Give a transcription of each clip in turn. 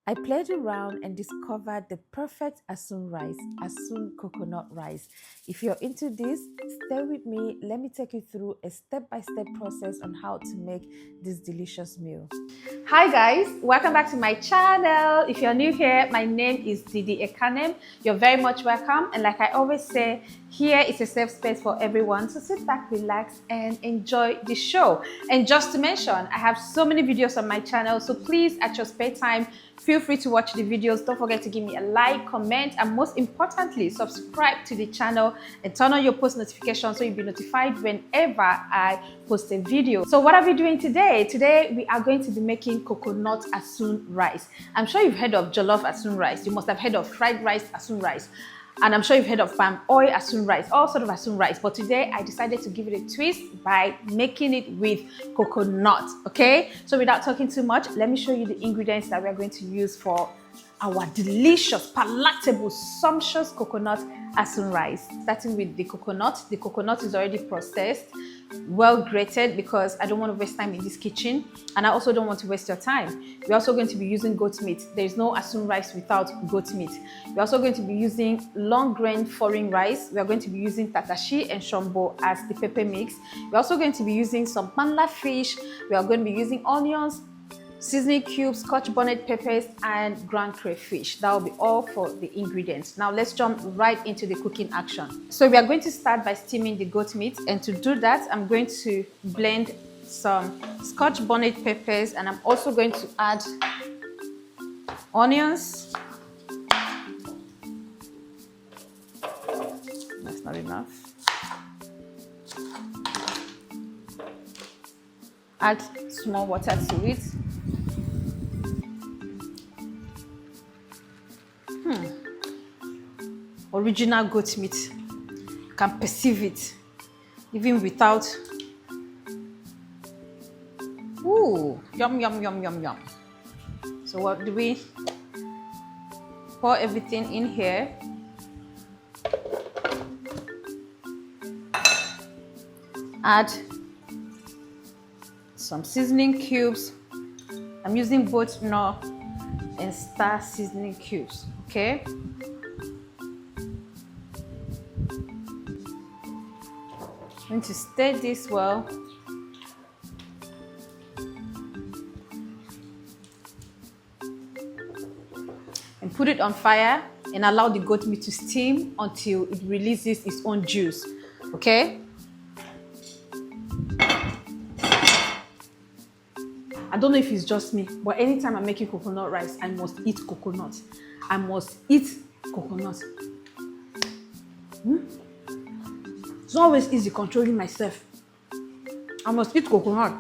I played around and discovered the perfect ASUN rice, ASUN coconut rice. If you're into this, stay with me. Let me take you through a step-by-step process on how to make this delicious meal. Hi guys, welcome back to my channel. If you're new here, my name is Didi Ekanem. You're very much welcome, and like I always say, here is a safe space for everyone, so sit back, relax and enjoy the show. And just to mention, I have so many videos on my channel, so please at your spare time feel free to watch the videos. Don't forget to give me a like, comment, and most importantly, subscribe to the channel and turn on your post notifications so you'll be notified whenever I post a video. So what are we doing today? Today we are going to be making coconut ASUN rice. I'm sure you've heard of jollof ASUN rice. You must have heard of fried rice ASUN rice. And I'm sure you've heard of palm oil ASUN rice, all sort of ASUN rice. But today I decided to give it a twist by making it with coconut, okay? So without talking too much, let me show you the ingredients that we are going to use for our delicious, palatable, sumptuous coconut ASUN rice. Starting with the coconut. The coconut is already processed, well grated, because I don't want to waste time in this kitchen, and I also don't want to waste your time. We're also going to be using goat meat. There is no ASUN rice without goat meat. We're also going to be using long grain foreign rice. We are going to be using Tata'she and Shumbo as the pepper mix. We're also going to be using some panda fish. We are going to be using onions, seasoning cubes, scotch bonnet peppers, and ground crayfish. That will be all for the ingredients. Now let's jump right into the cooking action. So we are going to start by steaming the goat meat, and to do that I'm going to blend some scotch bonnet peppers, and I'm also going to add onions. That's not enough. Add small water to it. Original goat meat. You can perceive it even without. Ooh, yum, yum, yum, yum, yum. So what do we pour everything in here? Add some seasoning cubes. I'm using both Knorr and Star seasoning cubes, okay? I'm going to stir this well. And put it on fire and allow the goat meat to steam until it releases its own juice, okay? I don't know if it's just me, but anytime I'm making coconut rice, I must eat coconut. I must eat coconut. It's not always easy controlling myself. I must eat coconut.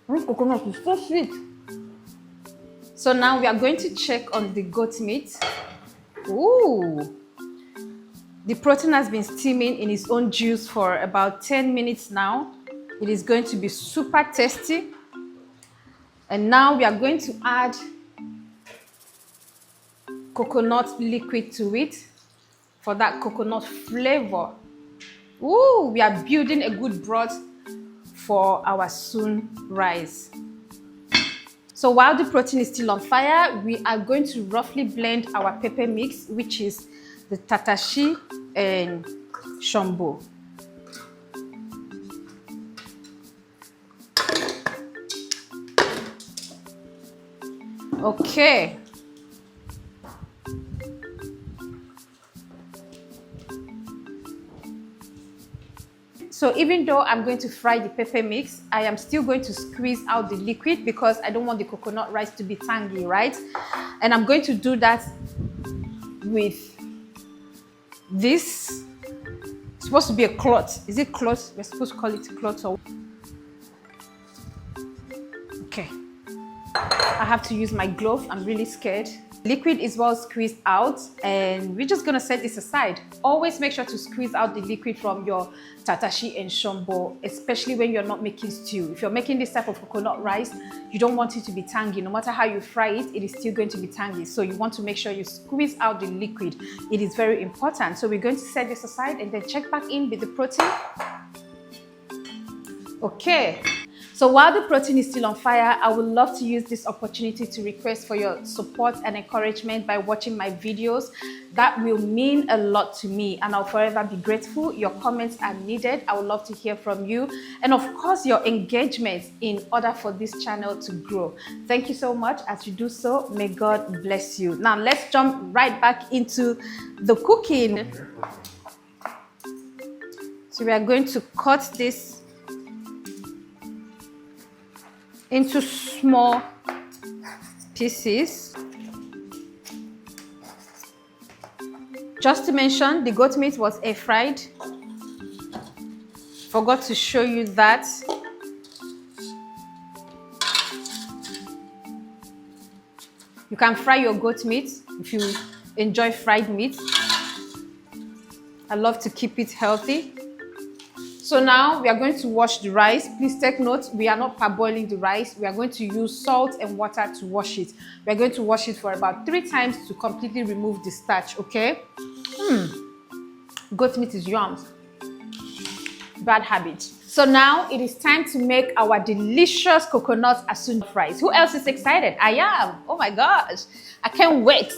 This coconut is so sweet. So now we are going to check on the goat meat. Ooh. The protein has been steaming in its own juice for about 10 minutes now. It is going to be super tasty. And now we are going to add coconut liquid to it for that coconut flavor. Ooh, we are building a good broth for our ASUN rice. So while the protein is still on fire, we are going to roughly blend our pepper mix, which is the Tata'she and Shumbo. Okay. So even though I'm going to fry the pepper mix, I am still going to squeeze out the liquid because I don't want the coconut rice to be tangy, right? And I'm going to do that with this. It's supposed to be a cloth. Is it cloth? We're supposed to call it cloth or... Okay. I have to use my glove. I'm really scared. Liquid is well squeezed out, and we're just gonna set this aside. Always make sure to squeeze out the liquid from your Tata'she and Shumbo, especially when you're not making stew. If you're making this type of coconut rice, you don't want it to be tangy. No matter how you fry it, it is still going to be tangy. So you want to make sure you squeeze out the liquid. It is very important. So we're going to set this aside and then check back in with the protein. Okay. So while the protein is still on fire, I would love to use this opportunity to request for your support and encouragement by watching my videos. That will mean a lot to me and I'll forever be grateful. Your comments are needed. I would love to hear from you. And of course, your engagement in order for this channel to grow. Thank you so much. As you do so, may God bless you. Now let's jump right back into the cooking. So we are going to cut this into small pieces. Just to mention, the goat meat was air fried. Forgot to show you that. You can fry your goat meat if you enjoy fried meat. I love to keep it healthy. So now we are going to wash the rice. Please take note, we are not parboiling the rice. We are going to use salt and water to wash it. We are going to wash it for about 3 times to completely remove the starch, okay? Goat meat is yum. Bad habit. So now it is time to make our delicious coconut ASUN fries. Who else is excited? I am. Oh my gosh. I can't wait.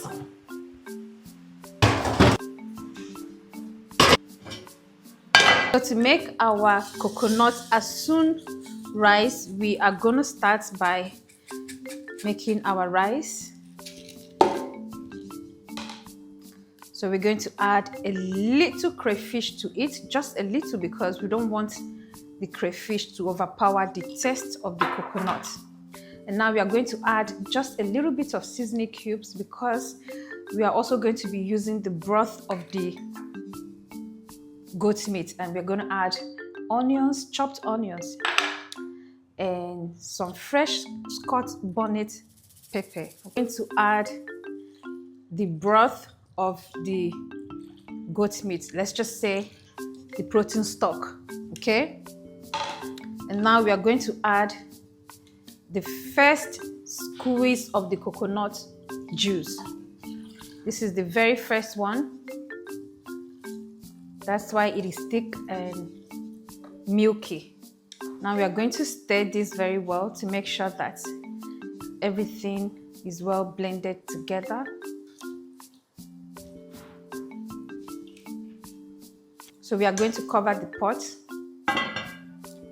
So to make our coconut ASUN rice, we are going to start by making our rice. So we're going to add a little crayfish to it, just a little, because we don't want the crayfish to overpower the taste of the coconut. And now we are going to add just a little bit of seasoning cubes because we are also going to be using the broth of the goat meat, and we're going to add onions, chopped onions, and some fresh Scotch bonnet pepper. I'm going to add the broth of the goat meat, let's just say the protein stock, okay? And now we are going to add the first squeeze of the coconut juice. This is the very first one. That's why it is thick and milky. Now we are going to stir this very well to make sure that everything is well blended together. So we are going to cover the pot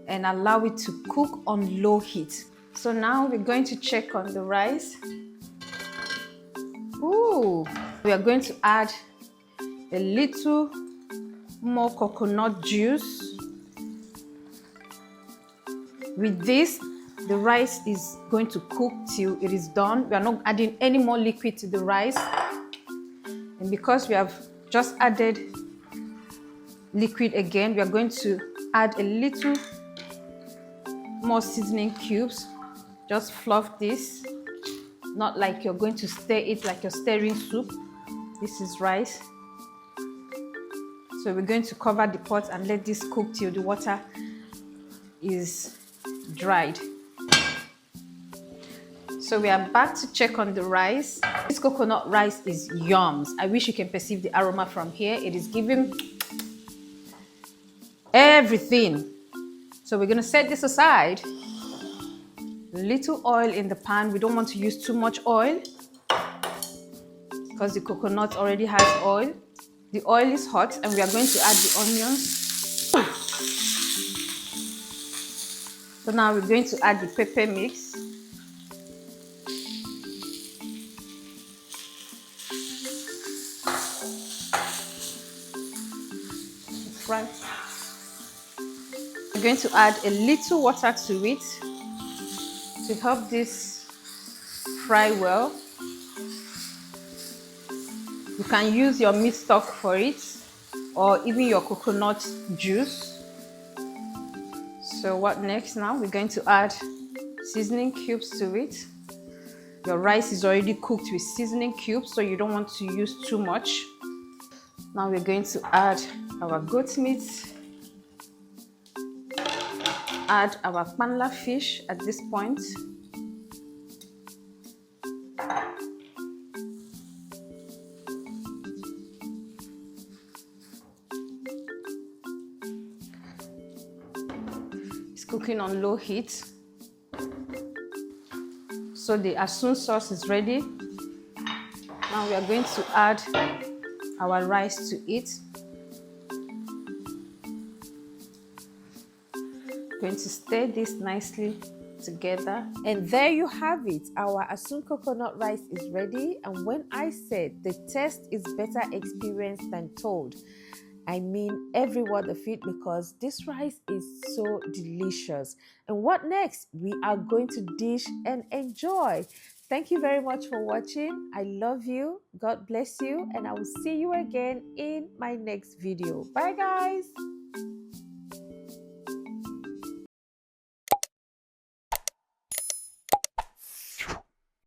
and allow it to cook on low heat. So now we're going to check on the rice. Ooh, we are going to add a little more coconut juice. With this, the rice is going to cook till it is done. We are not adding any more liquid to the rice. And because we have just added liquid again, we are going to add a little more seasoning cubes. Just fluff this, not like you're going to stir it like you're stirring soup. This is rice. So we're going to cover the pot and let this cook till the water is dried. So we are back to check on the rice. This coconut rice is yums. I wish you can perceive the aroma from here. It is giving everything. So we're going to set this aside. A little oil in the pan. We don't want to use too much oil because the coconut already has oil. The oil is hot and we are going to add the onions. So now we're going to add the pepper mix. Right. We're going to add a little water to it to help this fry well. You can use your meat stock for it or even your coconut juice. So what next now? We're going to add seasoning cubes to it. Your rice is already cooked with seasoning cubes, so you don't want to use too much. Now we're going to add our goat meat, add our panla fish at this point. It's cooking on low heat. So the ASUN sauce is ready. Now we are going to add our rice to it. Going to stir this nicely together. And there you have it. Our ASUN coconut rice is ready. And when I said the taste is better experienced than told, I mean every word of it, because this rice is so delicious. And what next? We are going to dish and enjoy. Thank you very much for watching. I love you. God bless you. And I will see you again in my next video. Bye, guys.